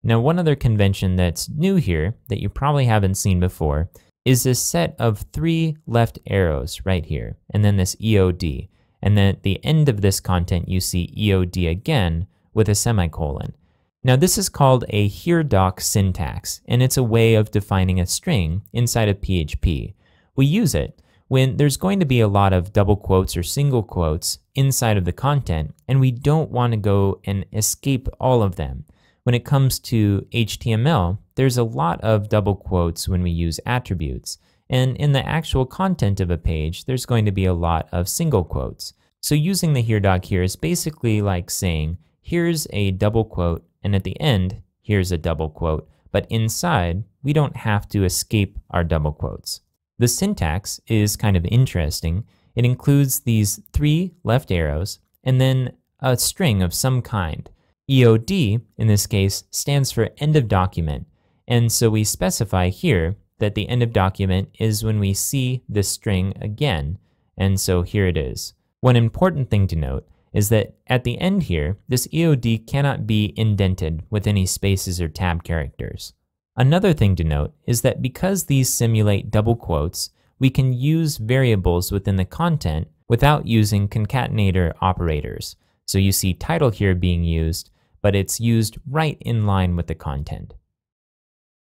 Now, one other convention that's new here that you probably haven't seen before is this set of 3 left arrows right here, and then this EOD. And then at the end of this content, you see EOD again with a semicolon. Now, this is called a heredoc syntax, and it's a way of defining a string inside of PHP. We use it when there's going to be a lot of double quotes or single quotes inside of the content, and we don't want to go and escape all of them. When it comes to HTML, there's a lot of double quotes when we use attributes, and in the actual content of a page, there's going to be a lot of single quotes. So using the heredoc here is basically like saying, here's a double quote, and at the end, here's a double quote, but inside, we don't have to escape our double quotes. The syntax is kind of interesting. It includes these 3 left arrows, and then a string of some kind. EOD, in this case, stands for end of document, and so we specify here that the end of document is when we see this string again, and so here it is. One important thing to note is that at the end here, this EOD cannot be indented with any spaces or tab characters. Another thing to note is that because these simulate double quotes, we can use variables within the content without using concatenator operators. So you see title here being used, but it's used right in line with the content.